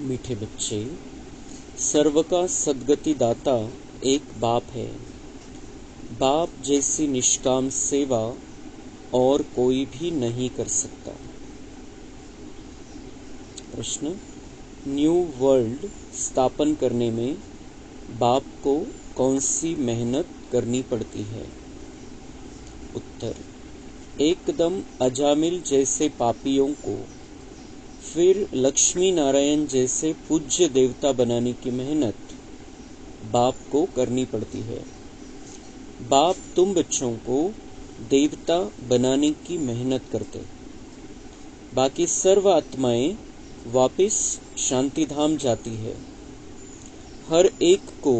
मीठे बच्चे, सर्व का सद्गति दाता एक बाप है। बाप जैसी निष्काम सेवा और कोई भी नहीं कर सकता। प्रश्न, न्यू वर्ल्ड स्थापन करने में बाप को कौन सी मेहनत करनी पड़ती है? उत्तर, एकदम अजामिल जैसे पापियों को फिर लक्ष्मी नारायण जैसे पूज्य देवता बनाने की मेहनत बाप को करनी पड़ती है। बाप तुम बच्चों को देवता बनाने की मेहनत करते, बाकी सर्व आत्माएं वापिस शांतिधाम जाती है। हर एक को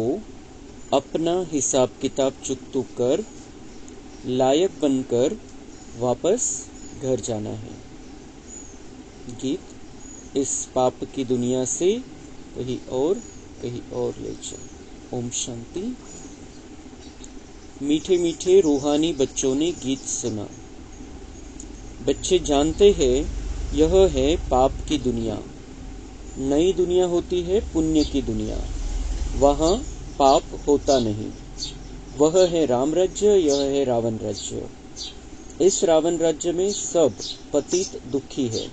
अपना हिसाब किताब चुकतू कर लायक बनकर वापस घर जाना है। गीत, इस पाप की दुनिया से कहीं और ले चल। ओम शांति। मीठे मीठे रूहानी बच्चों ने गीत सुना। बच्चे जानते हैं यह है पाप की दुनिया। नई दुनिया होती है पुण्य की दुनिया। वहाँ पाप होता नहीं। वह है राम राज्य, यह है रावण राज्य। इस रावण राज्य में सब पतित दुखी है।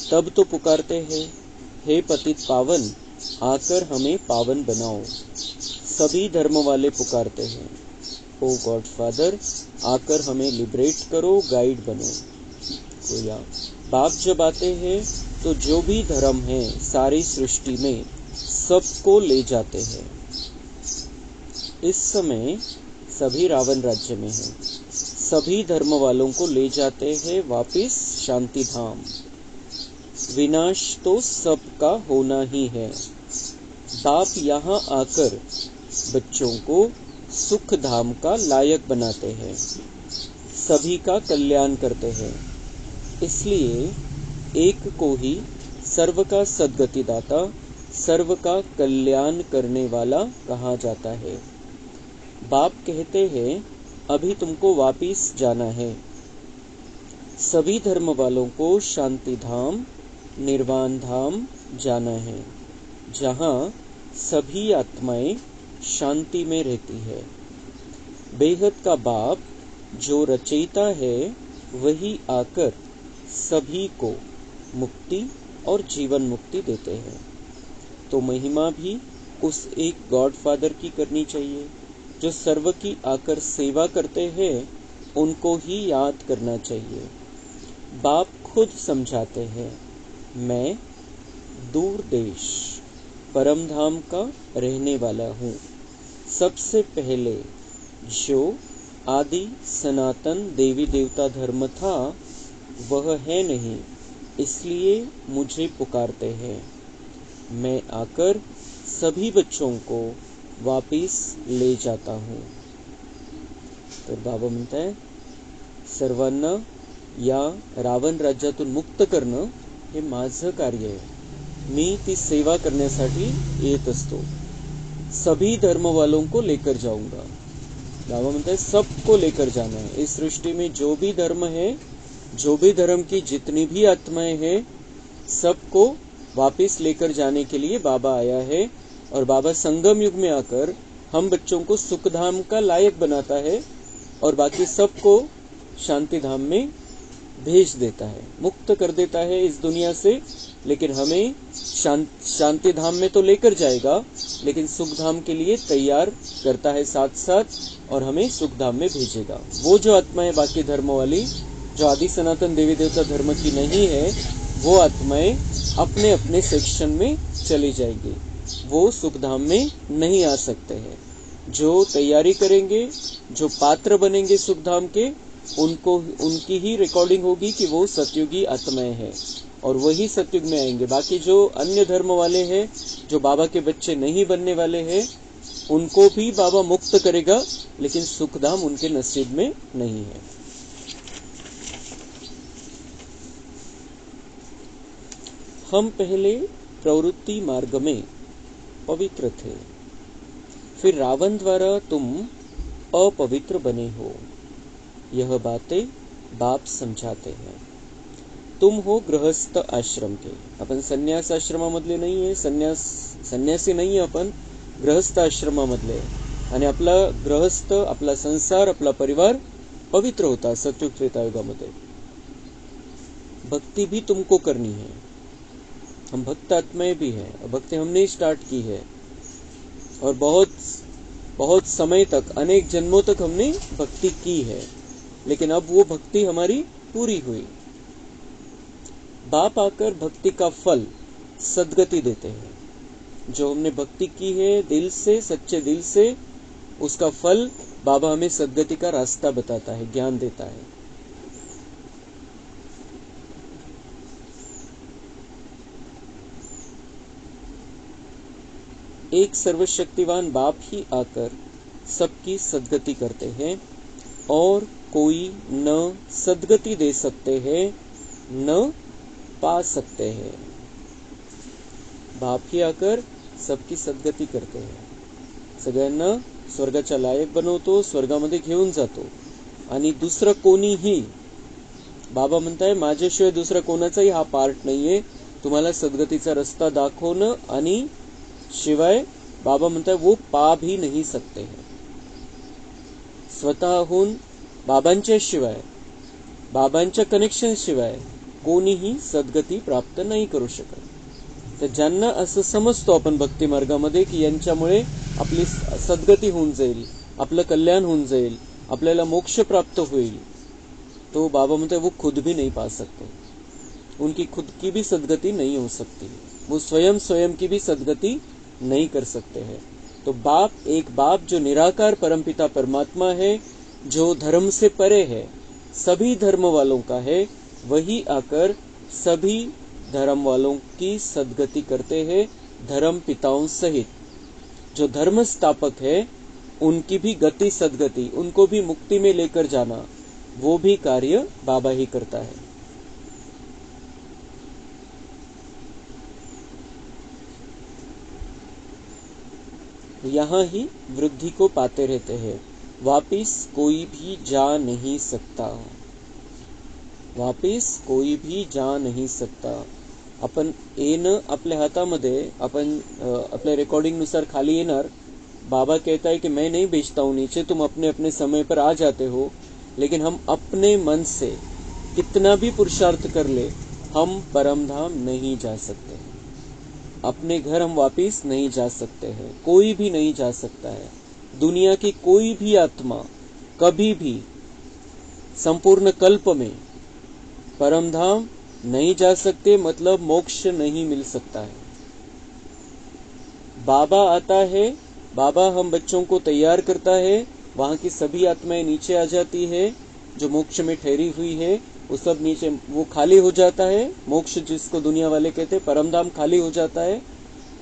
तब तो पुकारते हैं, हे पतित पावन, आकर हमें पावन बनाओ। सभी धर्म वाले पुकारते हैं, ओ गॉड फादर, आकर हमें लिबरेट करो, गाइड बनो। गोया, बाप जब आते हैं तो जो भी धर्म है सारी सृष्टि में सबको ले जाते हैं। इस समय सभी रावण राज्य में हैं। सभी धर्म वालों को ले जाते हैं वापिस शांति धाम। विनाश तो सबका होना ही है। बाप यहाँ आकर बच्चों को सुख धाम का लायक बनाते हैं, सभी का कल्याण करते हैं। इसलिए एक को ही सर्व का सद्गति दाता, सर्व का कल्याण करने वाला कहा जाता है। बाप कहते हैं, अभी तुमको वापिस जाना है। सभी धर्म वालों को शांति धाम, निर्वाण धाम जाना है, जहाँ सभी आत्माएं शांति में रहती है। बेहद का बाप जो रचयिता है वही आकर सभी को मुक्ति और जीवन मुक्ति देते हैं। तो महिमा भी उस एक गॉड फादर की करनी चाहिए जो सर्व की आकर सेवा करते हैं। उनको ही याद करना चाहिए। बाप खुद समझाते हैं, मैं दूर देश परम धाम का रहने वाला हूँ। सबसे पहले जो आदि सनातन देवी देवता धर्म था वह है नहीं, इसलिए मुझे पुकारते हैं। मैं आकर सभी बच्चों को वापिस ले जाता हूँ। तर बाबा म्हणता है, सर्वांना या रावण राज्यातून मुक्त करणं हे माझं कार्य आहे। मी ती सेवा करण्यासाठी येत असतो। सभी धर्म वालों को लेकर जाऊंगा। बाबा म्हणता है, सबको लेकर जाना है। इस सृष्टि में जो भी धर्म है, जो भी धर्म की जितनी भी आत्माएं हैं, सबको वापिस लेकर जाने के लिए बाबा आया है। और बाबा संगम युग में आकर हम बच्चों को सुख धाम का लायक बनाता है और बाकी सबको शांति धाम में भेज देता है, मुक्त कर देता है इस दुनिया से। लेकिन हमें शांति धाम में तो लेकर जाएगा, लेकिन सुख धाम के लिए तैयार करता है साथ साथ, और हमें सुख धाम में भेजेगा। वो जो आत्माएं बाकी धर्म वाली, जो आदि सनातन देवी देवता धर्म की नहीं है, वो आत्माएं अपने अपने सेक्शन में चली जाएगी। वो सुख धाम में नहीं आ सकते हैं। जो तैयारी करेंगे, जो पात्र बनेंगे सुख धाम के, उनको उनकी ही रिकॉर्डिंग होगी कि वो सतयुगी आत्माएं हैं और वही सतयुग में आएंगे। बाकी जो अन्य धर्म वाले हैं, जो बाबा के बच्चे नहीं बनने वाले हैं, उनको भी बाबा मुक्त करेगा, लेकिन सुख धाम उनके नसीब में नहीं है। हम पहले प्रवृत्ति मार्ग में पवित्र थे, फिर रावण द्वारा तुम अपवित्र बने हो। यह बातें बाप समझाते हैं। तुम हो गृहस्थ आश्रम के. आपण संन्यास आश्रमामधले नाही आहे, संन्यासी नाही आहे, आपण गृहस्थ आश्रमामधले. आणि आपला गृहस्थ, आपला संसार, आपला परिवार पवित्र होता सतयुग त्रेता युगामध्ये. भक्ति भी तुमको करनी है. हम भक्त आत्माएं भी हैं. भक्ति हमने ही स्टार्ट की है और बहुत समय तक, अनेक जन्मों तक हमने भक्ति की है, लेकिन अब वो भक्ति हमारी पूरी हुई. बाप आकर भक्ति का फल सद्गति देते हैं. जो हमने भक्ति की है दिल से, सच्चे दिल से, उसका फल बाबा हमें सद्गति का रास्ता बताता है, ज्ञान देता है. एक सर्वशक्तिवान बाप ही आकर सबकी सद्गति करते हैं और कोई न सद्गति दे सकते हैं न पा सकते हैं. बाप ही आकर सबकी सद्गती करते हैं. सगळ्यांना स्वर्गाच्या लायक बनवतो, स्वर्गामध्ये घेऊन जातो. आणि दुसरं कोणीही, बाबा म्हणताय माझ्याशिवाय दुसरा कोणाचाही हा पार्ट नाहीये तुम्हाला सद्गतीचा रस्ता दाखवणं. आणि शिवाय बाबा म्हणताय वो पा भी नहीं सकते हैं. स्वतःहून बाबांच्या शिवाय, बाबांच्या कनेक्शन शिवाय कोणीही सद्गती प्राप्त नाही करू शकत. तर ज्यांना असं समजतो आपण भक्ती मार्गामध्ये की यांच्यामुळे आपली सद्गती होऊन जाईल, आपलं कल्याण होऊन जाईल, आपल्याला मोक्ष प्राप्त होईल, तो बाबा म्हणते वो खुद भी नहीं पा सकते. उनकी खुद की भी सद्गति नहीं हो सकती. वो स्वयं की भी सद्गति नहीं कर सकते हैं. तो एक बाप जो निराकार परमपिता परमात्मा है, जो धर्म से परे है, सभी धर्म वालों का है, वही आकर सभी धर्म वालों की सद्गति करते हैं, धर्म पिताओं सहित. जो धर्म स्थापक है उनकी भी गति सद्गति, उनको भी मुक्ति में लेकर जाना, वो भी कार्य बाबा ही करता है. यहाँ ही वृद्धि को पाते रहते हैं. वापिस कोई भी जा नहीं सकता. वापिस कोई भी जा नहीं सकता. आपण येणं आपल्या हातामध्ये, आपण आपल्या रेकॉर्डिंग नुसार खाली येणार. बाबा कहता है कि मैं नहीं भेजता हूं नीचे, तुम अपने अपने समय पर आ जाते हो, लेकिन हम अपने मन से कितना भी पुरुषार्थ कर ले, हम परमधाम नहीं जा सकते. अपने घर हम वापिस नहीं जा सकते हैं. कोई भी नहीं जा सकता है. दुनिया की कोई भी आत्मा कभी भी संपूर्ण कल्प में परमधाम नहीं जा सकते, मतलब मोक्ष नहीं मिल सकता है. बाबा आता है, बाबा हम बच्चों को तैयार करता है, वहां की सभी आत्माएं नीचे आ जाती है, जो मोक्ष में ठहरी हुई है वो सब नीचे, वो खाली हो जाता है. मोक्ष जिसको दुनिया वाले कहते हैं, परमधाम खाली हो जाता है.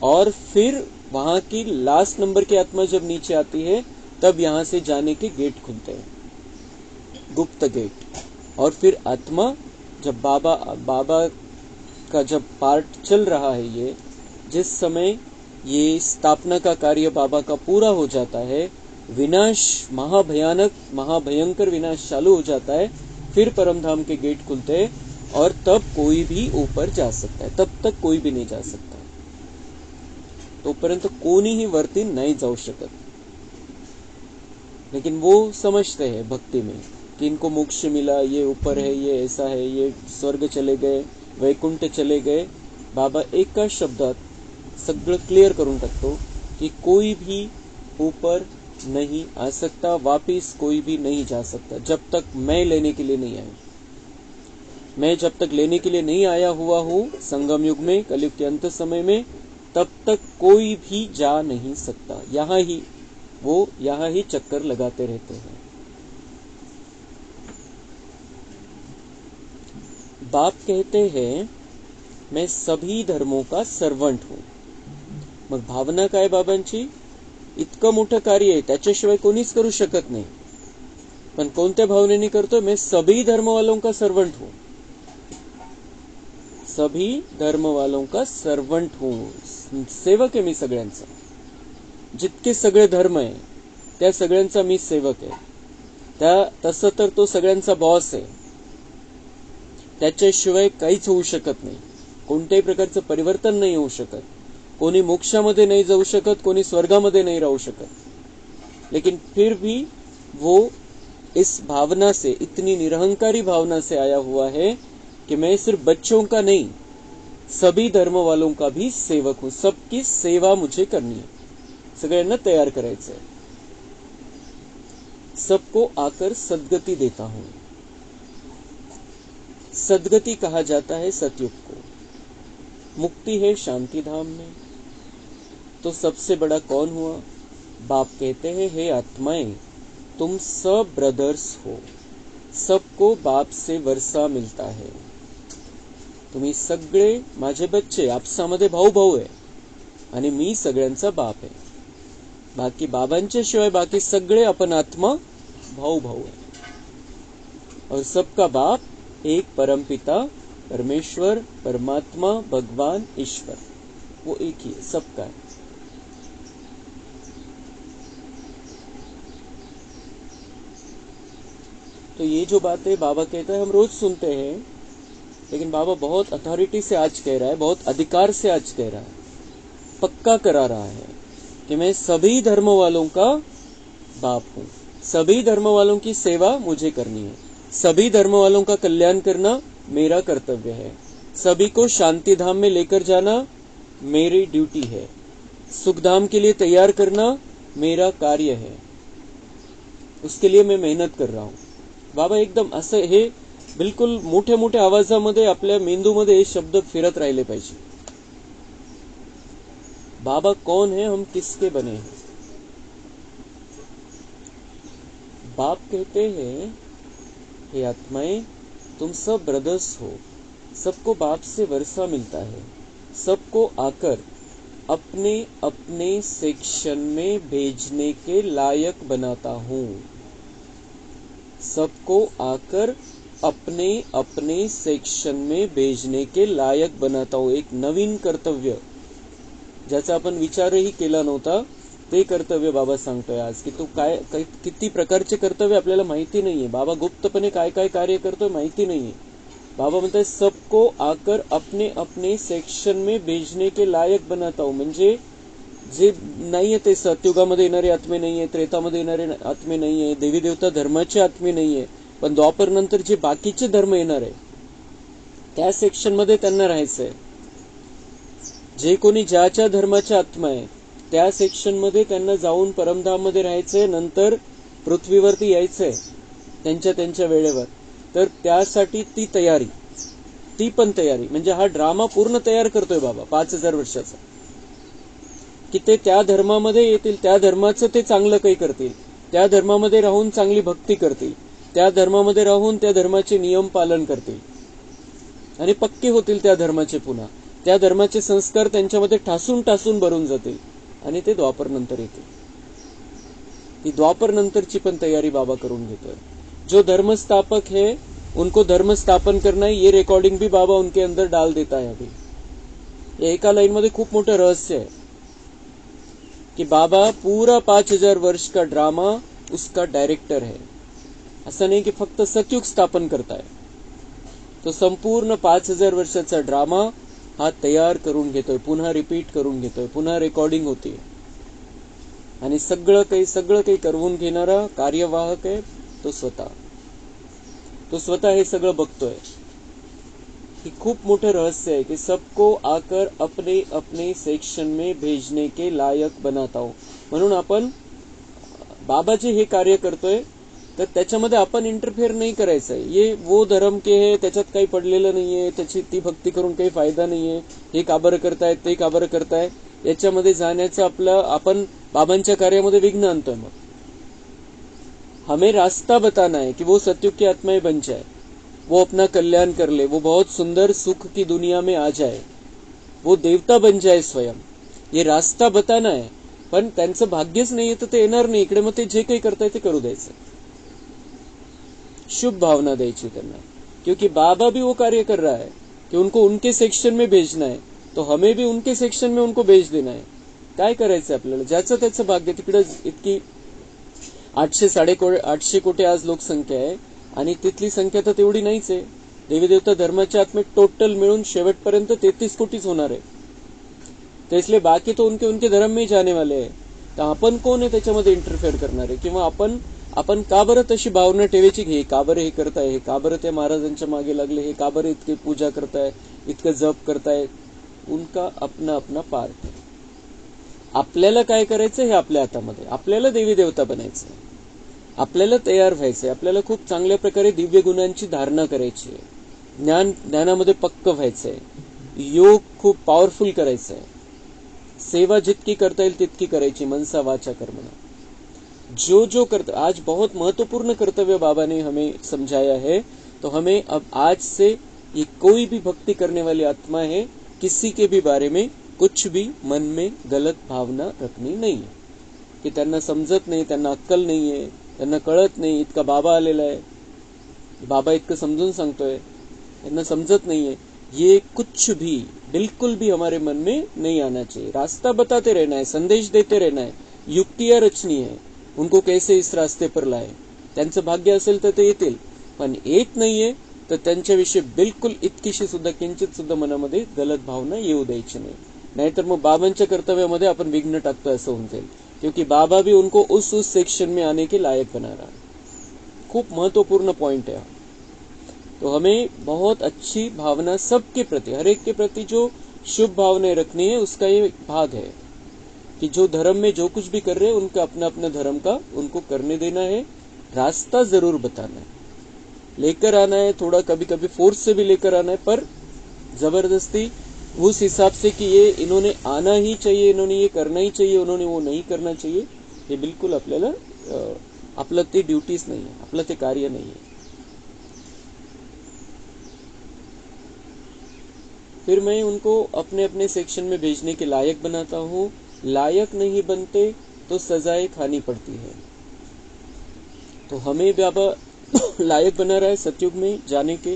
और फिर वहां की लास्ट नंबर की आत्मा जब नीचे आती है, तब यहां से जाने के गेट खुलते हैं, गुप्त गेट. और फिर आत्मा जब बाबा का जब पार्ट चल रहा है, ये जिस समय ये स्थापना का कार्य बाबा का पूरा हो जाता है, विनाश, महाभयंकर विनाश चालू हो जाता है, फिर परमधाम के गेट खुलते हैं और तब कोई भी ऊपर जा सकता है. तब तक कोई भी नहीं जा सकता. तोपर्यंत कोणीही वरती नहीं जाऊ शकत. लेकिन वो समझते हैं भक्ति में कि इनको मोक्ष मिला, ये ऊपर है, ये ऐसा है, ये स्वर्ग चले गए, वैकुंठ चले गए. बाबा एका शब्दात सगळं क्लियर करून टाकतो कि कोई भी ऊपर नहीं आ सकता, वापिस कोई भी नहीं जा सकता, जब तक मैं लेने के लिए नहीं आया. मैं जब तक लेने के लिए नहीं आया हुआ हूं संगम युग में, कलयुग के अंत समय में, तब तक कोई भी जा नहीं सकता. यहाँ ही चक्कर लगाते रहते हैं. बाप कहते हैं मैं सभी धर्मों का सर्वंट हूं. मग भावना काय बाबांची? इतकं मोठं कार्य आहे, त्याच्याशिवाय कोणीच करू शकत नाही. पण कोणत्या भावनेने करतोय? मैं सभी धर्म वालों का सर्वंट हूं. सभी धर्म वालों का सर्वंट हूं. सेवक आहे मी सगळ्यांचा. जितके सगळे धर्म आहे त्या सगळ्यांचा मी सेवक आहे. तसं तर तो सगळ्यांचा बॉस आहे. त्याच्याशिवाय काहीच होऊ शकत नाही. कोणत्याही प्रकारचं परिवर्तन नहीं होऊ शकत. कोणी मोक्षामध्ये नहीं जाऊ शकत, कोणी स्वर्गामध्ये नहीं राहू शकत. लेकिन फिर भी वो इस भावना से, इतनी निरहंकारी भावना से आया हुआ है कि मैं सिर्फ बच्चों का नहीं, सभी धर्म वालों का भी सेवक हूं. सबकी सेवा मुझे करनी है. सगळ्यांना तैयार करायचंय. सबको आकर सद्गति देता हूं. सद्गति कहा जाता है सतयुग को. मुक्ति है शांति धाम में. तो सबसे बड़ा कौन हुआ? बाप कहते हैं, हे आत्माएं, तुम सब ब्रदर्स हो. सबको बाप से वर्षा मिलता है. तुम्ही सगळे माझे बच्चे, आपसामध्ये भाऊ भाऊ आहे आणि मी सगळ्यांचा बाप आहे. बाकी बाबांच्या शिवाय बाकी सगळे अपन आत्मा भाऊ भाऊ है. और सबका बाप एक परमपिता परमेश्वर, परमात्मा, भगवान, ईश्वर, वो एक ही है, सबका है. तो ये जो बातें बाबा कहता है हम रोज सुनते हैं, लेकिन बाबा बहुत अथॉरिटी से आज कह रहा है, बहुत अधिकार से आज कह रहा है, पक्का करा रहा है कि मैं सभी धर्म वालों का बाप हूं. सभी धर्म वालों की सेवा मुझे करनी है. सभी धर्म वालों का कल्याण करना मेरा कर्तव्य है. सभी को शांति धाम में लेकर जाना मेरी ड्यूटी है. सुखधाम के लिए तैयार करना मेरा कार्य है. उसके लिए मैं मेहनत कर रहा हूं. बाबा एकदम असं हे बिलकुल मोठ्या मोठ्या आवाजामध्ये आपल्या मेंदूमध्ये हे शब्द फिरत राहिले पाहिजे. बाबा कौन है, हम किसके बने हैं. बाप कहते हैं, हे आत्माएं, तुम सब ब्रदर्स हो. सबको बाप से वर्षा मिलता है. सबको आकर अपने अपने सेक्शन में भेजने के लायक बनाता हूं. सबको आकर अपने अपने सेक्शन में भेजने के लायक बनाता हूं. एक नवीन कर्तव्य ज्याचा आपण विचारही केला नव्हता, ते कर्तव्य बाबा सांगतोय आज. की तो काय किती प्रकारचे कर्तव्य आपल्याला माहिती नाहीये. बाबा गुप्तपणे काय काय कार्य करतोय माहिती नाहीये. बाबा म्हणतात सबको आकर अपने अपने सेक्शन में भेजने के लायक बनाता हूं. म्हणजे जे नाहीये ते सतयुगामध्ये येणारे आत्मे नाहीये, त्रेतामध्ये येणारे आत्मे नाहीये, देवी देवता धर्माचे आत्मे नाहीये, पण द्वापर नंतर जे बाकीचे धर्म येणार आहे त्या सेक्शन मध्ये त्यांना राहायचंय. जे कोणी ज्याच्या धर्माच्या आत्मा आहे त्या सेक्शन मध्ये त्यांना जाऊन परमधाम मध्ये राहायचंय. नंतर पृथ्वीवरती यायचंय त्यांच्या त्यांच्या वेळेवर. तर त्यासाठी ती तयारी, ती पण तयारी म्हणजे हा ड्रामा पूर्ण तयार करतोय बाबा 5000 वर्षाचा. की ते त्या धर्मामध्ये येतील, त्या धर्माचं ते चांगलं काही करतील, त्या धर्मामध्ये राहून चांगली भक्ती करतील, त्या धर्मामध्ये राहून त्या धर्माचे नियम पालन करतील आणि पक्के होतील त्या धर्माचे. पुन्हा त्या धर्माचे संस्कार त्यांच्यामध्ये ठासून ठासून भरून जातील आणि ते द्वापर नंतर येतील. ती द्वापर नंतरची पण तयारी बाबा करून घेतोय. जो धर्म स्थापक है उनको धर्म स्थापन करना है, ये रिकॉर्डिंग भी बाबा उनके अंदर डाल देता है. अभी एका लाइन मध्ये खूप मोठं रहस्य है कि बाबा पूरा 5000 वर्ष का ड्रामा उसका डायरेक्टर है. असं नाही की फक्त सतयुग स्थापन करताय. तो संपूर्ण 5000 वर्षाचा ड्रामा हा तयार करून घेतोय, पुन्हा रिपीट करून घेतोय, पुन्हा रेकॉर्डिंग होती. आणि सगळं काही करवून घेणारा कार्यवाहक आहे तो स्वतः. तो स्वतः हे सगळं बघतोय. ही खूप मोठं रहस्य आहे की सबको आकर अपने अपने सेक्शन में भेजने के लायक बनाता हूं. म्हणून आपण बाबा जे हे कार्य करतोय तर त्याच्यामध्ये आपण इंटरफेअर नाही करायचंय. ये वो धर्म के है, त्याच्यात काही पडलेलं नाहीये, त्याची ती भक्ती करून काही फायदा नाहीये, हे का बरं करतायत, ते का बरं करताय, याच्यामध्ये जाण्याचं आपलं आपण बाबांच्या कार्यामध्ये विघ्न आणतोय. मग हमें रास्ता बताना है कि वो सतयुग की आत्माएं बन जाए, वो अपना कल्याण कर ले, वो बहुत सुंदर सुख की दुनिया में आ जाए, वो देवता बन जाए स्वयं. ये रास्ता बताना है. पण त्यांचं भाग्यच नाहीये तर ते येणार नाही इकडे. मग ते जे काही करताय ते करू द्यायचं. शुभ भावना द्यायची त्यांना. क्योंकि बाबा भी वो कार्य कर रहा है कि उनको उनके सेक्शन में भेजना है, तो हमें भी उनके सेक्शन में उनको भेज देना है. काय करायचं आपल्याला, ज्याचं त्याचं भाग्य. तिकडे इतकी 800 कोटी आज लोकसंख्या आहे आणि तिथली संख्या तर तेवढी नाहीच आहे. देवी देवता धर्माच्या आत्म्यात टोटल मिळून शेवटपर्यंत 33 कोटीच होणार आहे. तर इसलिए बाकी तो उनके उनके धर्म में जाने वाले आहे. तर आपण कोण आहे त्याच्यामध्ये इंटरफेअर करणारे? किंवा आपण का बरं तशी भावना ठेवायची घे, का बरं हे करताय, हे का बरं त्या महाराजांच्या मागे लागले, हे का बरं इतके पूजा करताय, इतकं जप करताय? उनका अपना अपना पार्ट आहे. आपल्याला काय करायचं हे आपल्या हातामध्ये. आपल्याला देवी देवता बनायचं, आपल्याला तयार व्हायचंय, आपल्याला खूप चांगल्या प्रकारे दिव्य गुणांची धारणा करायची आहे, ज्ञानामध्ये पक्क व्हायचंय, योग खूप पॉवरफुल करायचा आहे, सेवा जितकी करता येईल तितकी करायची, मनसा वाचा कर्मणा. जो करता, आज बहुत महत्वपूर्ण कर्तव्य बाबा ने हमें समझाया है. तो हमें अब आज से ये कोई भी भक्ति करने वाली आत्मा है, किसी के भी बारे में कुछ भी मन में गलत भावना रखनी नाही है. की त्यांना समजत नाही, त्यांना अक्कल नाही आहे, त्यांना कळत नाही, इतका बाबा आलेला आहे, बाबा इतकं समजून सांगतोय, त्यांना समजत नाहीये, ये कुछ भी बिल्कुल भी हमारे मन में नहीं आना चाहिए. रास्ता बताते रहना है, संदेश देते रहना है, युक्तियां रचनी है, उनको कैसे इस रास्ते पर लाए. त्यांचं भाग्य असेल तर ते येतील, पण येत नाहीये तर त्यांच्याविषयी बिलकुल इतकीशी सुद्धा किंचित सुद्धा मनामध्ये गलत भावना येऊ द्यायची नाही. नाहीतर मग बाबांच्या कर्तव्यामध्ये आपण विघ्न टाकतोय असं होऊन जाईल. क्योंकि बाबा भी उनको उस सेक्शन में आने के लायक बना रहा है. खूप महत्वपूर्ण पॉइंट है. तो हमें बहुत अच्छी भावना सबके प्रति, हर एक के प्रति जो शुभ भावनाएं रखनी है, उसका ये भाग है कि जो धर्म में जो कुछ भी कर रहे हैं उनका अपना अपना धर्म का उनको करने देना है. रास्ता जरूर बताना है, लेकर आना है, थोड़ा कभी कभी फोर्स से भी लेकर आना है, पर जबरदस्ती उस हिसाब से कि ये इन्होंने आना ही चाहिए, इन्होंने ये करना ही चाहिए, उन्होंने वो नहीं करना चाहिए, ये बिल्कुल आपल्याला आपलं ते ड्युटीज नाही आहे, आपलं ते कार्य नाही आहे. फिर मैं उनको अपने अपने सेक्शन में भेजने के लायक बनाता हूँ. लायक नहीं बनते तो सजाएं खानी पड़ती है. तो हमें बाबा लायक बना रहा है सतयुग में जाने के.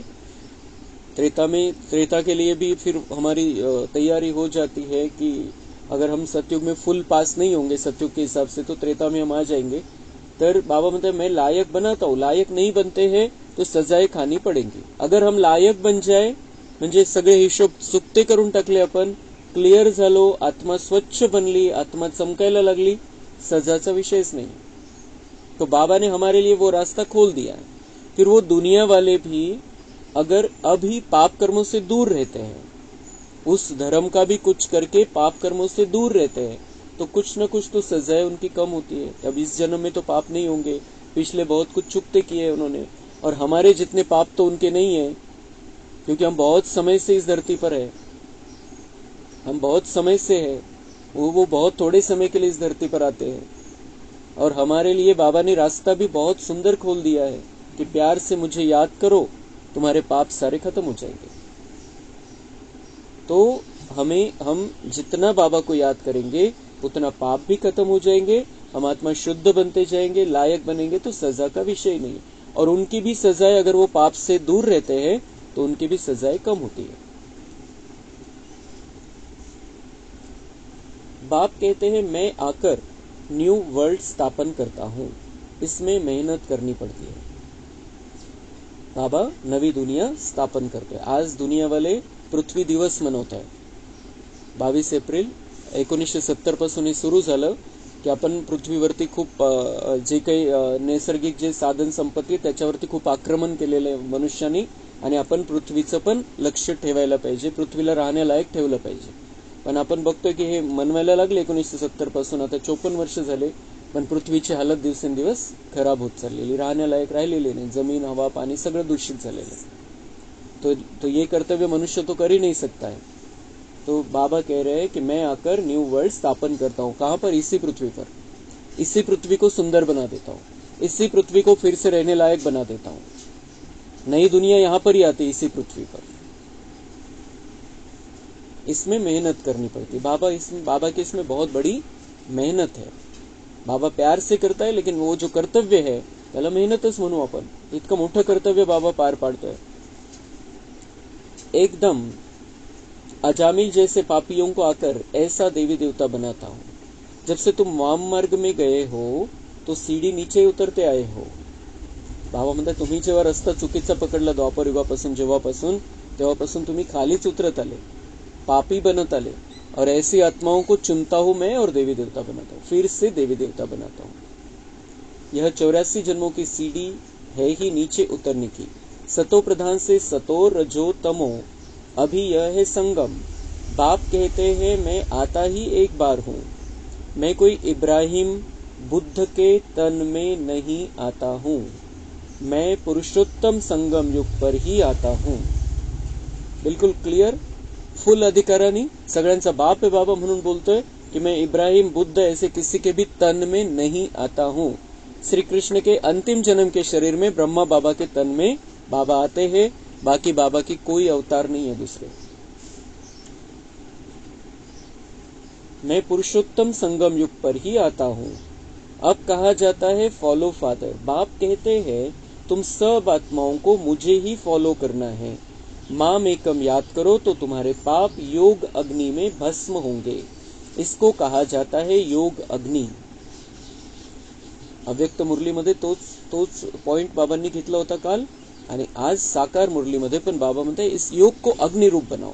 त्रेता के लिए भी फिर हमारी तैयारी हो जाती है कि अगर हम सतयुग में फुल पास नहीं होंगे सतयुग के हिसाब से, तो त्रेता में हम आ जाएंगे. तर बाबा म्हणते मैं लायक बनाता हूँ, लायक नहीं बनते हैं तो सजाएं खानी पड़ेंगी. अगर हम लायक बन जाए म्हणजे सगळे हिशोब चुकते करून टाकले, आपण क्लिअर झालो, आत्मा स्वच्छ बनली, आत्मा चमकायला लागली, सजाचा विषयच नहीं. तो बाबा ने हमारे लिए वो रास्ता खोल दिया है. फिर वो दुनिया वाले भी अगर अभी पाप कर्मों से दूर रहते हैं, उस धर्म का भी कुछ करके पाप कर्मों से दूर रहते हैं, तो कुछ न कुछ तो सजाएं उनकी कम होती है. अब इस जन्म में तो पाप नहीं होंगे, पिछले बहुत कुछ चुकते किए उन्होंने, और हमारे जितने पाप तो उनके नहीं है, क्योंकि हम बहुत समय से इस धरती पर है, हम बहुत समय से है, वो बहुत थोड़े समय के लिए इस धरती पर आते हैं. और हमारे लिए बाबा ने रास्ता भी बहुत सुंदर खोल दिया है कि प्यार से मुझे याद करो, तुम्हारे पाप सारे खत्म हो जाएंगे. तो हम जितना बाबा को याद करेंगे उतना पाप भी खत्म हो जाएंगे, हम आत्मा शुद्ध बनते जाएंगे, लायक बनेंगे, तो सजा का विषय नहीं. और उनकी भी सजाएं, अगर वो पाप से दूर रहते हैं तो उनकी भी सजाएं कम होती है. बाप कहते हैं मैं आकर न्यू वर्ल्ड स्थापन करता हूं, इसमें मेहनत करनी पड़ती है. बाबा नवी दुनिया स्थापन करते हैं. आज दुनिया वाले पृथ्वी दिवस मनवत आहे. 22 एप्रिल 1970 पासून हे सुरू झालं की आपण पृथ्वीवरती खूप जे काही नैसर्गिक जे साधन संपत्ती त्याच्यावरती खूप आक्रमण केलेलं आहे मनुष्यानी, आणि आपण पृथ्वीचं पण लक्ष ठेवायला पाहिजे, पृथ्वीला राहण्यालायक ठेवलं पाहिजे. पण आपण बघतोय की हे मनवायला लागले 1970 पासून, आता 54 वर्ष झाले, पण पृथ्वीची हालत दिवसेंदिवस खराब होत चाललेली, राहण्यालायक राहिलेली नाही, जमीन हवा पाणी सगळं दूषित झालेलं आहे. तो ये कर्तव्य मनुष्य तो कर ही नहीं सकता है. तो बाबा कह रहे हैं कि मैं आकर न्यू वर्ल्ड स्थापन करता हूँ. कहाँ पर? इसी पृथ्वी पर. इसी पृथ्वी को सुंदर बना देता हूँ, इसी पृथ्वी को फिर से रहने लायक बना देता हूँ. नई दुनिया यहाँ पर ही आती, इसी पृथ्वी पर. इसमें मेहनत करनी पड़ती. बाबा की इसमें बहुत बड़ी मेहनत है. बाबा प्यार से करता है, लेकिन वो जो कर्तव्य है त्याला मेहनतच म्हणू आपण. इतकं मोठं कर्तव्य बाबा पार पाडतोय. एकदम अजामिल जैसे पापियों को आकर ऐसा देवी देवता बनाता हूं. जब से तुम वाम मार्ग में गए हो तो सीढ़ी नीचे उतरते आए हो. बाबा म्हणतात तुम्ही जेव्हा रस्ता चुकीचा पकडला द्वापर युगापासून तेव्हापासून तुम्ही खालीच उतरत आले, पापी बनत आले, और ऐसी आत्माओं को चुनता हूं मैं और देवी देवता बनाता हूं, फिर से देवी देवता बनाता हूं। यह 84 जन्मों की सीढ़ी है ही नीचे उतरने की। सतो प्रधान से सतो रजो तमो, अभी यह है संगम। बाप कहते हैं मैं आता ही एक बार हूं, मैं कोई इब्राहिम बुद्ध के तन में नहीं आता हूं, मैं पुरुषोत्तम संगम युग पर ही आता हूं। बिल्कुल क्लियर, फुल अधिकारानी, सगळ्यांचा बाप है बाबा म्हणून बोलतोय कि मैं इब्राहिम बुद्ध ऐसे किसी के भी तन में नहीं आता हूं। श्री कृष्ण के अंतिम जन्म के शरीर में ब्रह्मा बाबा के तन में बाबा आते हैं, बाकी बाबा की कोई अवतार नहीं है दूसरे। मैं पुरुषोत्तम संगम युग पर ही आता हूं। अब कहा जाता है फॉलो फादर। बाप कहते हैं तुम सब आत्माओं को मुझे ही फॉलो करना है। माम एकम याद करो तो तुम्हारे पाप योग अग्नि में भस्म होंगे। इसको कहा जाता है योग अग्नि। अव्यक्त मुरलीमध्ये तोच पॉइंट बाबांनी घेतला होता काल, आणि आज साकार मुरलीमध्ये पण बाबा म्हणते इस योग को अग्नि रूप बनाओ।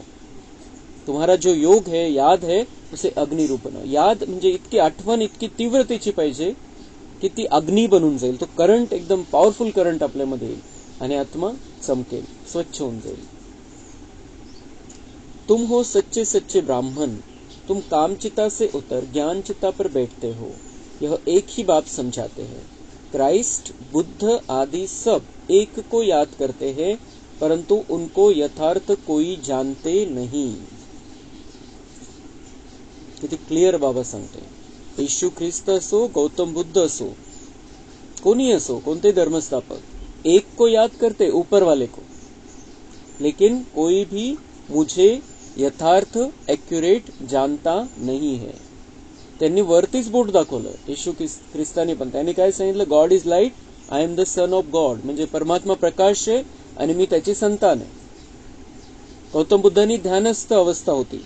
तुम्हारा जो योग है, याद है, उसे अग्नि रूप बनाओ। याद म्हणजे इतकी आठवण इतकी तीव्रतेची पाहिजे की ती अग्नी बनून जाईल, तो करंट एकदम पॉवरफुल करंट आपल्यामध्ये येईल आणि आत्मा चमकेल, स्वच्छ होऊन जाईल। तुम हो सच्चे सच्चे ब्राह्मण, तुम कामचिता से उतर ज्ञानचिता पर बैठते हो, यह एक ही बात समझाते हैं। क्राइस्ट, बुद्ध आदि सब एक को याद करते हैं, परंतु उनको यथार्थ कोई जानते नहीं। किती क्लियर बाबा सांगते। येशू ख्रिस्त असो, गौतम बुद्ध असो, कोणी असो, कोणते धर्मस्थापक, एक को याद करते, ऊपर वाले को, लेकिन कोई भी मुझे यथार्थ एक्युरेट जानता नहीं है। त्यांनी वरतीच बोट दाखवलं येशू ख्रिस्तानी पण। त्यांनी काय सांगितलं, God is light, I am the son of God, म्हणजे परमात्मा प्रकाश आहे आणि मी त्याची संतान आहे। गौतम बुद्धांनी ध्यानस्थ अवस्था होती,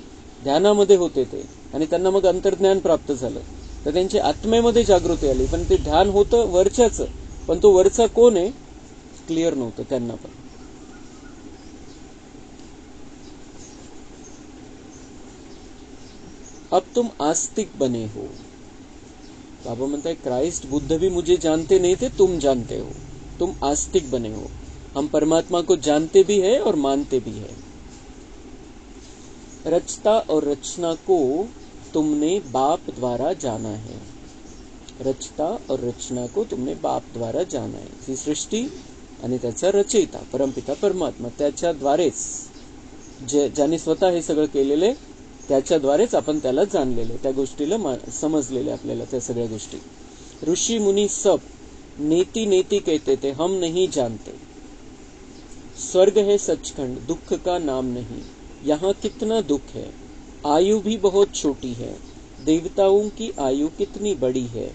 ध्यानामध्ये होते ते, आणि त्यांना मग अंतर्ज्ञान प्राप्त झालं, तर त्यांच्या आत्मेमध्ये जागृती आली, पण ते ध्यान होतं वरच्याच, पण तो वरचा कोण आहे क्लिअर नव्हतं त्यांना पण। अब तुम आस्तिक बने हो। बाबा म्हणता है क्राइस्ट बुद्ध भी मुझे जानते नहीं थे, तुम जानते हो, तुम आस्तिक बने हो। हम परमात्मा को जानते भी है और मानते भी है। रचता और रचना को तुमने बाप द्वारा जाना है। रचता और रचना को तुमने बाप द्वारा जाना है। ही सृष्टी आणि त्याचा रचयिता परमपिता परमात्मा, त्याच्याद्वारेच ज्याने स्वतः हे सगळं केलेले, त्याच्याद्वारेच आपण त्याला जाणलेले, त्या गोष्टीला समजलेले आपल्याला त्या सगळ्या गोष्टी। ऋषि मुनि सब नेति नेति कहते थे, हम नहीं जानते। स्वर्ग है सचखंड, दुख का नाम नहीं, यहाँ कितना दुख है। आयु भी बहुत छोटी है, देवताओं की आयु कितनी बड़ी है।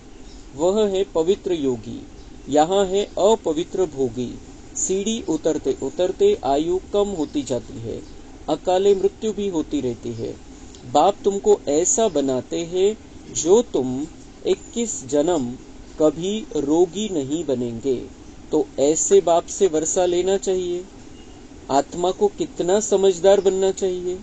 वह है पवित्र योगी, यहाँ है अपवित्र भोगी। सीढ़ी उतरते उतरते आयु कम होती जाती है, अकाले मृत्यु भी होती रहती है। बाप तुमको ऐसा बनाते हैं जो तुम 21 जन्म कभी रोगी नहीं बनेंगे। तो ऐसे बाप से वर्षा लेना चाहिए। आत्मा को कितना समझदार बनना चाहिए।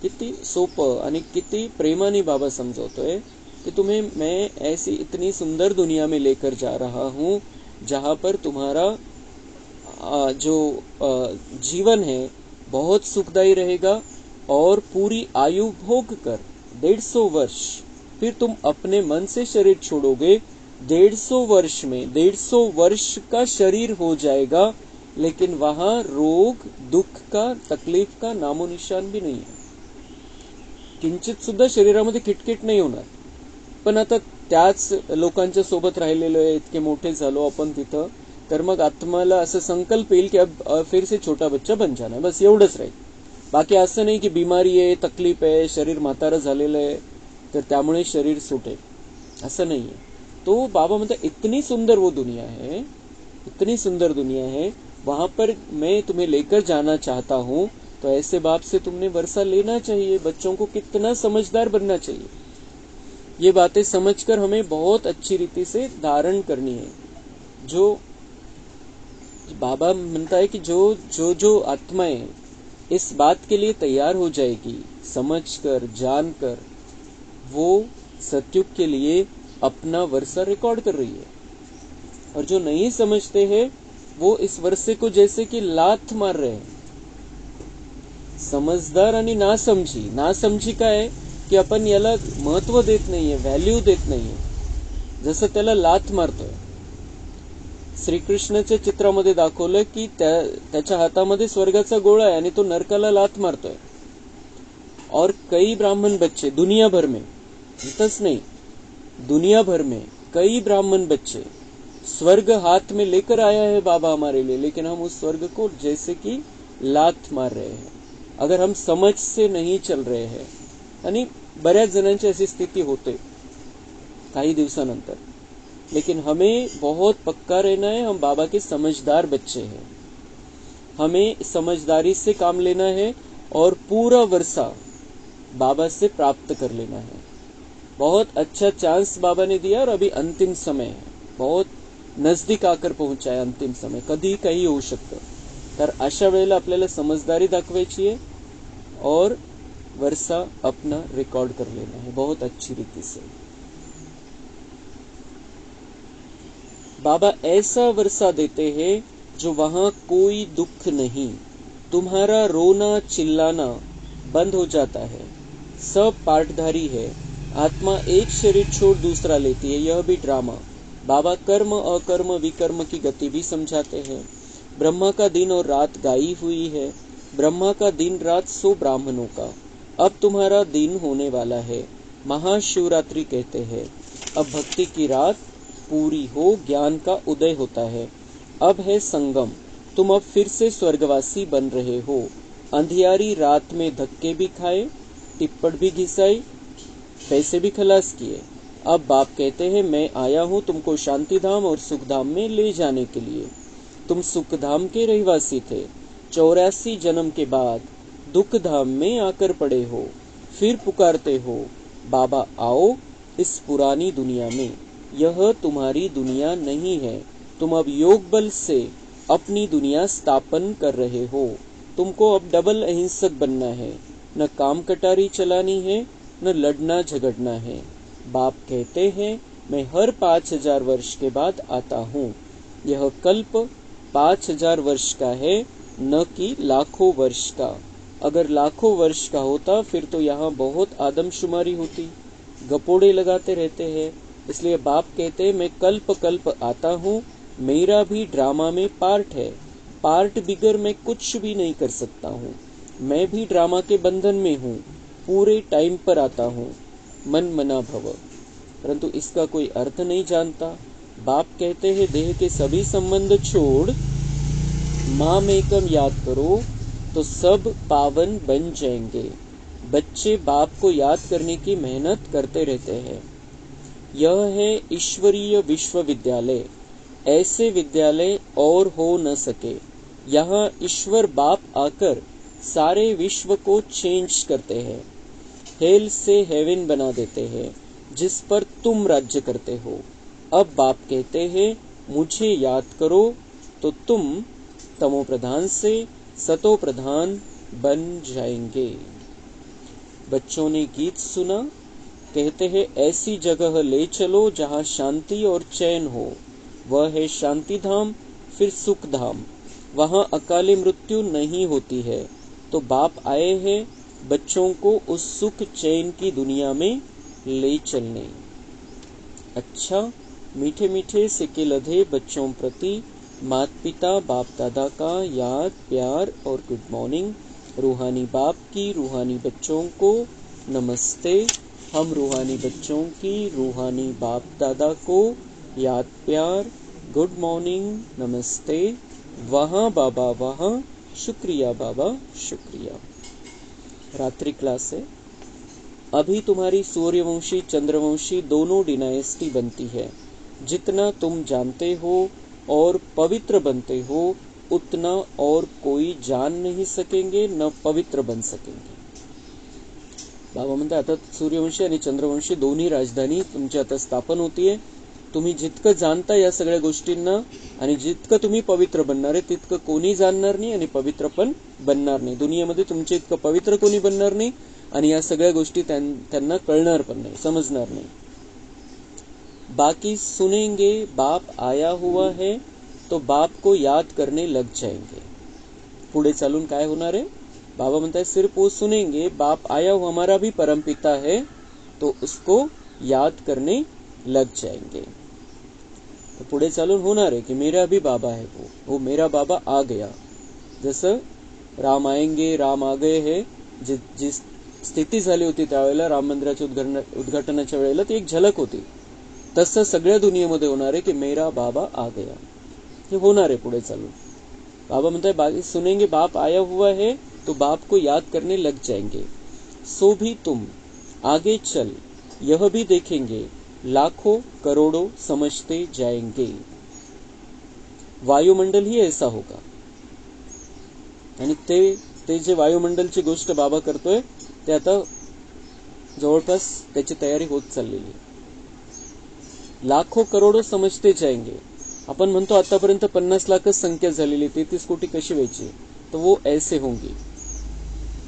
किती सोपं आणि किती प्रेमाने बाबा समझावतोय कि तुम्हें मैं ऐसी इतनी सुंदर दुनिया में लेकर जा रहा हूं जहां पर तुम्हारा जो जीवन है बहुत सुखदायी रहेगा, और पूरी आयु भोग कर 150 वर्ष, फिर तुम अपने मन से शरीर छोड़ोगे। 150 वर्ष में 150 वर्ष का शरीर हो जाएगा, लेकिन वहां रोग दुख का तकलीफ का नामो निशान भी नहीं है। किंचित सुद्धा शरीरामध्ये खिटखिट नाही होणार। पण आता त्याच लोकांच्या सोबत राहिलेलो आहे, इतके मोठे झालो आपण तिथं, तर मग आत्माला असं संकल्प येईल की अब फिर से छोटा बच्चा बन जाना है, बस एवढंच राहील। बाकी असं नाही की बिमारी आहे, तकलीफ आहे, शरीर म्हातारं झालेलं आहे तर त्यामुळे शरीर सुटेल, असं नाही है। तो बाबा म्हणता इतनी सुंदर वो दुनिया है, इतनी सुंदर दुनिया है, वहां पर मैं तुम्हें लेकर जाना चाहता हूं। तो ऐसे बाप से तुमने वर्षा लेना चाहिए। बच्चों को कितना समझदार बनना चाहिए, ये बातें समझकर हमें बहुत अच्छी रीति से धारण करनी है। जो बाबा म्हणता है कि जो आत्माएं इस बात के लिए तैयार हो जाएगी, समझकर जानकर, वो सतयुग के लिए अपना वर्षा रिकॉर्ड कर रही है। और जो नहीं समझते हैं वो इस वर्षे को जैसे कि लात मार रहे हैं। समजदार आणि नासमझी काय आहे की आपण याला महत्व देत नाहीये, व्हॅल्यू देत नाहीये, जसं त्याला लात मारतोय। श्रीकृष्णाच्या चित्रामध्ये दाखवलं की त्याच्या हातामध्ये स्वर्गाचा गोळा आहे आणि तो नरकाला लात मारतोय। और कई ब्राह्मण बच्चे दुनिया भर में, इतच नहीं, दुनिया भर में कई ब्राह्मण बच्चे स्वर्ग हाथ में लेकर आया है बाबा हमारे लिए, लेकिन हम उस स्वर्ग को जैसे कि लात मार रहे हैं, अगर हम समझ से नहीं चल रहे हैं। आणि बऱ्याच जणांची अशी स्थिती होते काही दिवसानंतर। लेकिन हमें बहुत पक्का रहना है, हम बाबा के समझदार बच्चे हैं, हमें समझदारी से काम लेना है और पूरा वर्षा बाबा से प्राप्त कर लेना है। बहुत अच्छा चांस बाबा ने दिया और अभी अंतिम समय है, बहुत नजदीक आकर पहुंचा है अंतिम समय, कधी काही होऊ शकतं। तर अशा वेळेला आपल्याला समझदारी दाखवायची है और वर्षा अपना रिकॉर्ड कर लेना है बहुत अच्छी रीति से। बाबा ऐसा वर्षा देते हैं जो वहां कोई दुख नहीं, तुम्हारा रोना चिल्लाना बंद हो जाता है, सब पार्टधारी है, आत्मा एक शरीर छोड़ दूसरा लेती है, यह भी ड्रामा। बाबा कर्म अकर्म विकर्म की गति भी समझाते हैं। ब्रह्मा का दिन और रात गाई हुई है, ब्रह्मा का दिन रात 100 ब्राह्मणों का, अब तुम्हारा दिन होने वाला है, महाशिवरात्रि कहते हैं। अब भक्ति की रात पूरी हो, ज्ञान का उदय होता है, अब है संगम, तुम अब फिर से स्वर्गवासी बन रहे हो। अंधियारी रात में धक्के भी खाए, टिप्पण भी घिसाई, पैसे भी खलास किए। अब बाप कहते हैं मैं आया हूँ तुमको शांति धाम और सुख धाम में ले जाने के लिए। तुम सुख धाम के रहवासी थे, 84 जन्म के बाद दुख धाम में आकर पड़े हो, फिर पुकारते हो बाबा आओ इस पुरानी दुनिया में, यह तुम्हारी दुनिया नहीं है, तुम अब योग बल से अपनी दुनिया स्थापन कर रहे हो। तुमको अब डबल अहिंसक बनना है, न काम कटारी चलानी है, न लड़ना झगड़ना है। बाप कहते हैं मैं हर 5000 वर्ष के बाद आता हूँ, यह कल्प 5000 वर्ष का है, न कि लाखों वर्ष का। अगर लाखों वर्ष का होता फिर तो यहाँ बहुत आदमशुमारी होती, गपोड़े लगाते रहते हैं। इसलिए बाप कहते हैं मैं कल्प कल्प आता हूँ, मेरा भी ड्रामा में पार्ट है, पार्ट बिगर मैं कुछ भी नहीं कर सकता हूँ, मैं भी ड्रामा के बंधन में हूँ, पूरे टाइम पर आता हूँ, मन मना भव। परंतु इसका कोई अर्थ नहीं जानता। बाप कहते हैं देह के सभी संबंध छोड़ माम एकम याद करो तो सब पावन बन जाएंगे। बच्चे बाप को याद करने की मेहनत करते रहते हैं। यह है ईश्वरीय विश्वविद्यालय, ऐसे विद्यालय और हो न सके। यहाँ ईश्वर बाप आकर सारे विश्व को चेंज करते हैं, हेल से हेवन बना देते हैं, जिस पर तुम राज्य करते हो। अब बाप कहते हैं मुझे याद करो तो तुम तमो प्रधान से सतो प्रधान बन जाएंगे। बच्चों ने गीत सुना, कहते हैं ऐसी जगह ले चलो जहाँ शांति और चैन हो, वह है शांति धाम, फिर सुख धाम, वहाँ अकाली मृत्यु नहीं होती है। तो बाप आए हैं बच्चों को उस सुख चैन की दुनिया में ले चलने। अच्छा, मीठे मीठे सिक्के लधे बच्चों प्रति माता पिता बाप दादा का याद प्यार और गुड मॉर्निंग। रूहानी बाप की रूहानी बच्चों को नमस्ते। हम रूहानी बच्चों की रूहानी बाप दादा को याद प्यार गुड मॉर्निंग नमस्ते। वहाँ बाबा वहाँ, शुक्रिया बाबा शुक्रिया। रात्रि क्लास है। अभी तुम्हारी सूर्यवंशी चंद्रवंशी दोनों डिनाइस्टी बनती है। जितना तुम जानते हो और पवित्र बनते हो उतना और कोई जान नहीं सकेंगे न पवित्र बन सकेंगे। बाबा म्हणतात आता सूर्यवंशी आणि चंद्रवंशी दोन्ही राजधानी तुमची आता स्थापन होतीये तुम्ही जितकं जाणता या सगळ्या गोष्टींना आणि जितकं तुम्ही पवित्र बनणार आहे तितकं कोणी जाणणार नाही आणि पवित्र पण बनणार नाही. दुनियेमध्ये तुमचे इतकं पवित्र कोणी बनणार नाही आणि या सगळ्या गोष्टी त्यांना कळणार पण नाही, समजणार नाही. बाकी सुनेंगे बाप आया हुआ है तो बाप को याद करने लग जाएंगे. पुढे चालून काय होणार आहे? बाबा म्हणतात सिर्फ वो सुनेंगे बाप आया हुआ हमारा भी परमपिता है तो उसको याद करने लग जाएंगे. तो पुढे चालून होणार आहे की मेरा भी बाबा है, वो मेरा बाबा आ गया. जसं राम आएंगे राम आ गए है जी स्थिती झाली होती त्यावेळेला राम मंदिराच्या उद्घाटनाच्या वेळेला ती एक झलक होती. तसं सगळ्या दुनियेमध्ये होणार आहे की मेरा बाबा आ गया. हे होणार आहे पुढे चालून. बाबा म्हणताय बाकी सुनेंगे बाप आया हुआ है तो बाप को याद करने लग जाएंगे. सो भी तुम आगे चल यह भी देखेंगे लाखों करोड़ों समझते जाएंगे. वायुमंडल ही ऐसा होगा. आणि ते जे वायुमंडलची गोष्ट बाबा करतोय ते आता जवळपास त्याची तयारी होत चाललेली आहे. लाखो करोडो समजते जाएंगे. आपण म्हणतो आतापर्यंत 50 लाखच संख्या झालेली, 33 कोटी कशी व्हायची? तो वो ऐसे होंगी.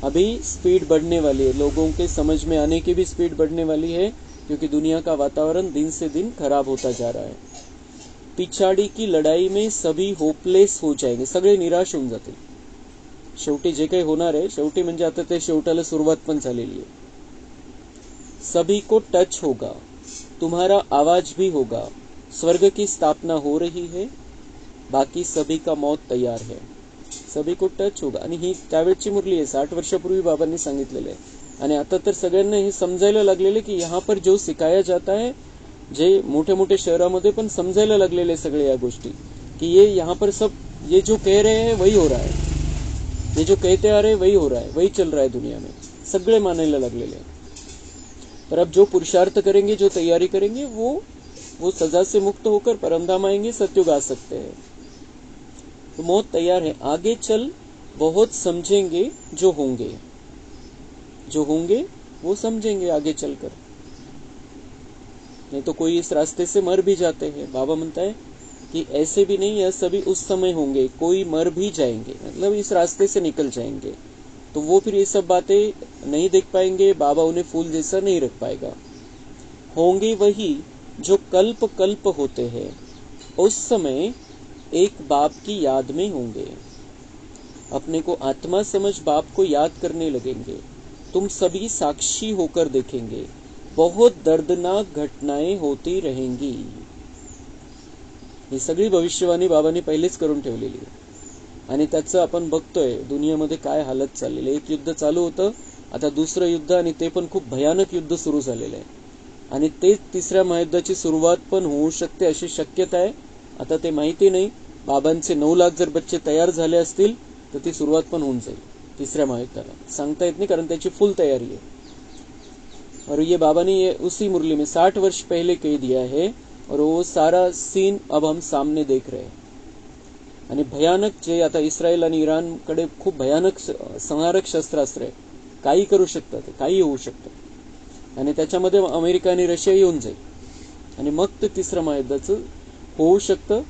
अभी स्पीड बढ़ने वाली है, लोगों के समझ में आने की भी स्पीड बढ़ने वाली है क्योंकि दुनिया का वातावरण दिन से दिन खराब होता जा रहा है. पिछाड़ी की लड़ाई में सभी होपलेस हो जाएंगे. सगळे निराश होऊन जातील. शेवटी जे काही होणार आहे, शेवटी म्हणजे आता ते शेवटाला सुरुवात पण झालेली आहे. सभी को टच होगा, तुम्हारा आवाज भी होगा. स्वर्ग की स्थापना हो रही है, बाकी सभी का मौत तैयार है. सभी को टच होगा. आणि ही त्यावेळची मुरली आहे, 60 वर्षापूर्वी बाबांनी सांगितलेलं आहे. आणि आता तर सगळ्यांना हे समजायला लागलेले की यहाँ पर जो सिखाया जाता है, जे मोठे मोठे शहरामध्ये पण समजायला लागलेले सगळे या गोष्टी कि ये यहाँ पर सब ये जो कह रहे हैं वही हो रहा है, ये जो कहते आ रहे हैं वही हो रहा है, वही चल रहा है दुनिया में. सगळे मानायला लागलेले. पर अब जो पुरुषार्थ करेंगे, जो तैयारी करेंगे, वो सजा से मुक्त होकर परमधाम आएंगे, सत्युग आ सकते हैं. तो मौत तैयार है. आगे चल बहुत समझेंगे जो होंगे, जो होंगे वो समझेंगे आगे चलकर. नहीं तो कोई इस रास्ते से मर भी जाते हैं. बाबा म्हणता है कि ऐसे भी नहीं, यह सभी उस समय होंगे, कोई मर भी जाएंगे, मतलब इस रास्ते से निकल जाएंगे. तो वो फिर ये सब बातें नहीं देख पाएंगे, बाबा उन्हें फूल जैसा नहीं रख पाएगा. होंगे वही जो कल्प कल्प होते हैं, उस समय एक बाप की याद में होंगे. अपने को आत्मा समझ बाप को याद करने लगेंगे. तुम सभी साक्षी होकर देखेंगे, बहुत दर्दनाक घटनाएं होती रहेंगी. ही सगळी भविष्यवाणी बाबांनी पहिलेच करून ठेवलेली आहे. आणि त्याचं आपण बघतोय दुनियेमध्ये काय हालत चाललेली आहे. एक युद्ध चालू होतं, आता दुसरं युद्ध, आणि ते पण खूप भयानक युद्ध सुरू झालेलं आहे. आणि ते तिसऱ्या महायुद्धाची सुरुवात पण होऊ शकते अशी शक्यता आहे. आता ते माहिती नाही. बाबांचे 9 लाख जर बच्चे तयार झाले असतील तर ती सुरुवात पण होऊन जाईल तीसऱ्या महायुद्धाला. सांगता येत नाही कारण त्याची फुल तयारी है. और ये बाबा ने ये उसी मुरली में 60 वर्ष पहले कह दिया है और वो सारा सीन अब हम सामने देख रहे हैं. आणि भयानक जे आता इस्रायल आणि इराण कडे खूप भयानक संहारक शस्त्रास्त्र आहे. काही करू शकतात, काही होऊ शकतं. आणि त्याच्यामध्ये अमेरिका आणि रशिया येऊन जाईल आणि मग ते तिसरं महायुद्धाचं होऊ शकतं.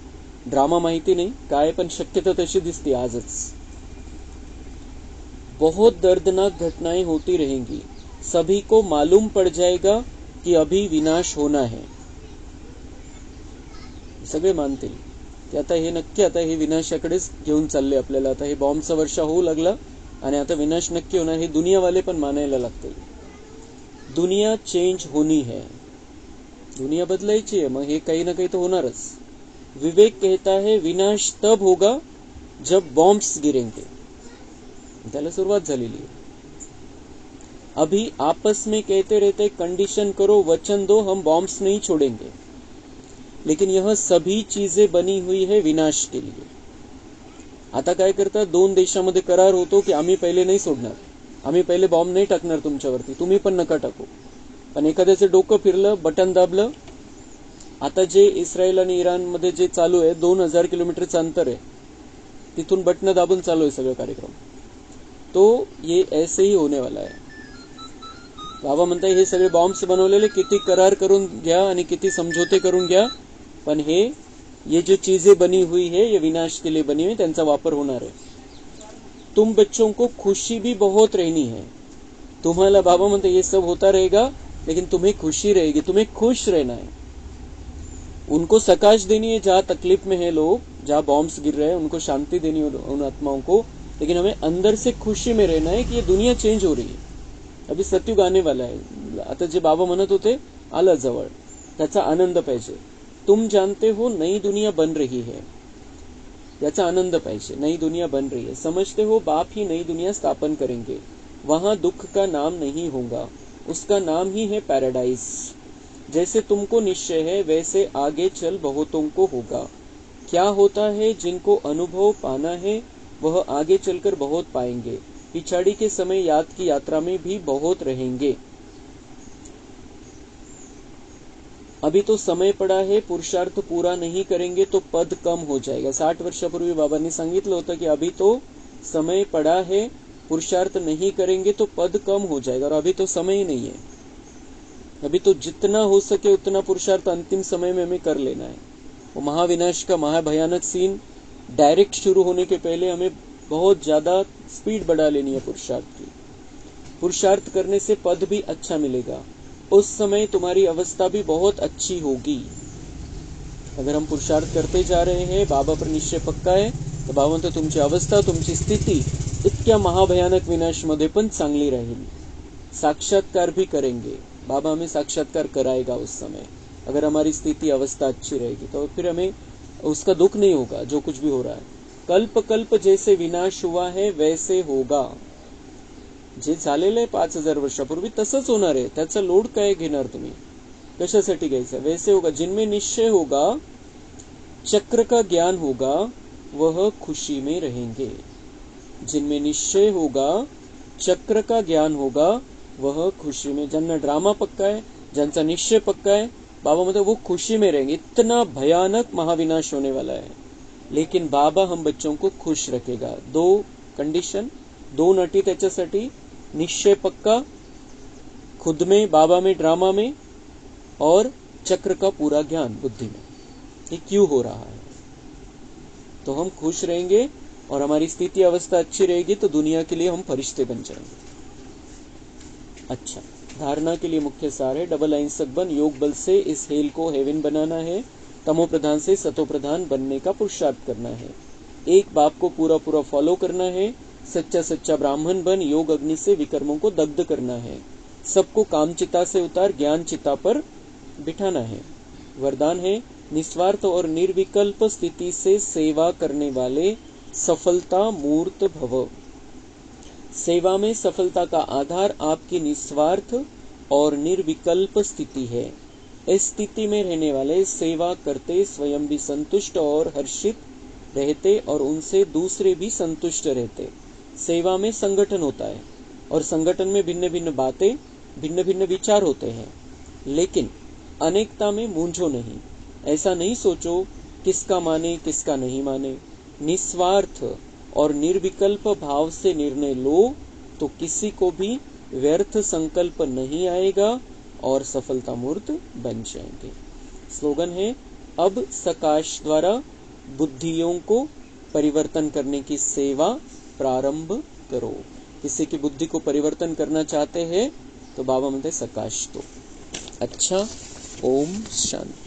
ड्रामा माहिती नाही काय, पण शक्यता तशी दिसते आजच. बहुत दर्दनाक घटनाएं होती रहेंगी, सभी को मालूम पड़ जाएगा कि अभी विनाश होना है. सगळे मानतील की आता हे नक्की, आता हे विनाशाकडेच घेऊन चालले आपल्याला. आता हे बॉम्बचा वर्षा होऊ लागला आणि आता विनाश नक्की होणार, हे दुनियावाले पण मानायला लागतील. दुनिया चेंज होनी है, दुनिया बदलायची आहे, मग हे काही ना काही तर होणारच. विवेक कहता है विनाश तब होगा जब बॉम्ब्स गिरेंगे. त्याला सुरुवात झालेली आहे. अभी आपस में कहते रहते कंडीशन करो, वचन दो, हम बॉम्ब्स नहीं छोड़ेंगे. लेकिन यह सभी चीजें बनी हुई है विनाश के लिए. आता काय करतात, 2 देशांमध्ये करार होतो की आम्ही पहिले नाही सोडणार, आम्ही पहिले बॉम्ब नाही टाकणार तुमच्यावरती, तुम्ही पण नका टाकू. पण एखाद्याचं डोकं फिरलं, बटन दाबलं. आता जे इस्रायल आणि इराण मध्ये जे चालू आहे, 2000 किलोमीटरचं अंतर आहे, तिथून बटन दाबून चालू आहे सगळं कार्यक्रम. तो ये ऐसे ही होने वाला है. बाबा म्हणतात हे सगळे बॉम्ब्स बनवलेले, किती करार करून घ्या आणि किती समझोते करून घ्या, पण ये जो चीजें बनी हुई है ये विनाश के लिए बनी हुई, त्यांचा वापर होणार आहे. तुम बच्चों को खुशी भी बहुत रहनी है. तुम्हाला बाबा म्हणते ये सब होता रहेगा लेकिन तुम्हें खुशी रहेगी, तुम्हें खुश रहना है. उनको सकाश देनी है जहां तकलीफ में है लोग, जहां बॉम्ब्स गिर रहे हैं उनको शांति देनी है उन आत्माओं को, लेकिन हमें अंदर से खुशी में रहना है कि ये दुनिया चेंज हो रही है. अभी सत्युग आने वाला है. आता जे बाबा म्हणत होते आलं जवळ, त्याचा आनंद पाहिजे. तुम जानते हो नई दुनिया बन रही है, याचा आनंद पाहिजे. नई दुनिया बन रही है. समझते हो बाप ही नई दुनिया स्थापन करेंगे. वहां दुख का नाम नहीं होगा, उसका नाम ही है पैराडाइज. जैसे तुमको निश्चय है वैसे आगे चल बहुतों को होगा. क्या होता है जिनको अनुभव पाना है वह आगे चलकर बहुत पाएंगे. पिछाड़ी के समय याद की यात्रा में भी बहुत रहेंगे. अभी तो समय पड़ा है, पुरुषार्थ पूरा नहीं करेंगे तो पद कम हो जाएगा. 60 वर्षापूर्वी बाबांनी सांगितलं होतं की अभी तो समय पड़ा है, पुरुषार्थ नहीं करेंगे तो पद कम हो जाएगा. और अभी तो समय ही नहीं है. अभी तो जितना हो सके उतना पुरुषार्थ अंतिम समय में हमें कर लेना है. वो महाविनाश का महाभयानक सीन डायरेक्ट शुरू होने के पहले हमें बहुत ज्यादा स्पीड बढ़ा लेनी है पुरुषार्थ की. पुरुषार्थ करने से पद भी अच्छा मिलेगा. उस समय तुम्हारी अवस्था भी बहुत अच्छी होगी. अगर हम पुरुषार्थ करते जा रहे हैं, बाबा पर निश्चय पक्का है, तर बाबा म्हणतो तुमची अवस्था, तुमची स्थिती इतक्या महाभयानक विनाशमध्ये पण चांगली राहील. साक्षात्कार भी करेंगे. बाबा हमें साक्षात्कार कराएगा उस समय. अगर हमारी स्थिति अवस्था अच्छी रहेगी तो फिर हमें उसका दुख नहीं होगा जो कुछ भी हो रहा है. कल्प कल्प जैसे विनाश हुआ है वैसे होगा. जे झालेलं आहे 5000 वर्षापूर्वी तसंच होणार आहे. त्याचा लोड काय घेणार तुम्ही, कशासाठी घ्यायचा. वैसे होगा जिनमें निश्चय होगा, चक्र का ज्ञान होगा, वह खुशी में रहेंगे. जिनमें निश्चय होगा, चक्र का ज्ञान होगा, वह खुशी में. ज्यांना ड्रामा पक्का है, ज्यांचा निश्चय पक्का है, बाबा मतलब वो खुशी में रहेंगे. इतना भयानक महाविनाश होने वाला है, लेकिन बाबा हम बच्चों को खुश रखेगा. 2 कंडिशन, 2 अटी त्याच्यासाठी. निश्चय पक्का खुद में, बाबा में, ड्रामा में, और चक्र का पूरा ज्ञान बुद्धि में. ये क्यों हो रहा है, तो हम खुश रहेंगे और हमारी स्थिति अवस्था अच्छी रहेगी तो दुनिया के लिए हम फरिश्ते बन जाएंगे. अच्छा, धारणा के लिए मुख्य सार है. डबल अहिंसक बन. योग बल से इस हेल को हेवन बनाना है. तमो प्रधान से सतो प्रधान बनने का पुरुषार्थ करना है. एक बाप को पूरा पूरा फॉलो करना है. सच्चा सच्चा ब्राह्मण बन. योग अग्नि से विकर्मों को दग्ध करना है. सबको कामचिता से उतार ज्ञान चिता पर बिठाना है. वरदान है निस्वार्थ और निर्विकल्प स्थिति से सेवा करने वाले सफलता मूर्त भव. सेवा में सफलता का आधार आपकी निस्वार्थ और निर्विकल्प स्थिति है. इस स्थिति में रहने वाले सेवा करते स्वयं भी संतुष्ट और हर्षित रहते और उनसे दूसरे भी संतुष्ट रहते. सेवा में संगठन होता है और संगठन में भिन्न भिन्न बातें, भिन्न भिन्न विचार होते हैं, लेकिन अनेकता में मूंझो नहीं. ऐसा नहीं सोचो किसका माने किसका नहीं माने. निस्वार्थ और निर्विकल्प भाव से निर्णय लो तो किसी को भी व्यर्थ संकल्प नहीं आएगा और सफलता मूर्त बन जाएंगे. स्लोगन है अब सकाश द्वारा बुद्धियों को परिवर्तन करने की सेवा प्रारंभ करो. किसी की बुद्धि को परिवर्तन करना चाहते हैं तो बाबा म्हणते सकाश दो. अच्छा, ओम शांति.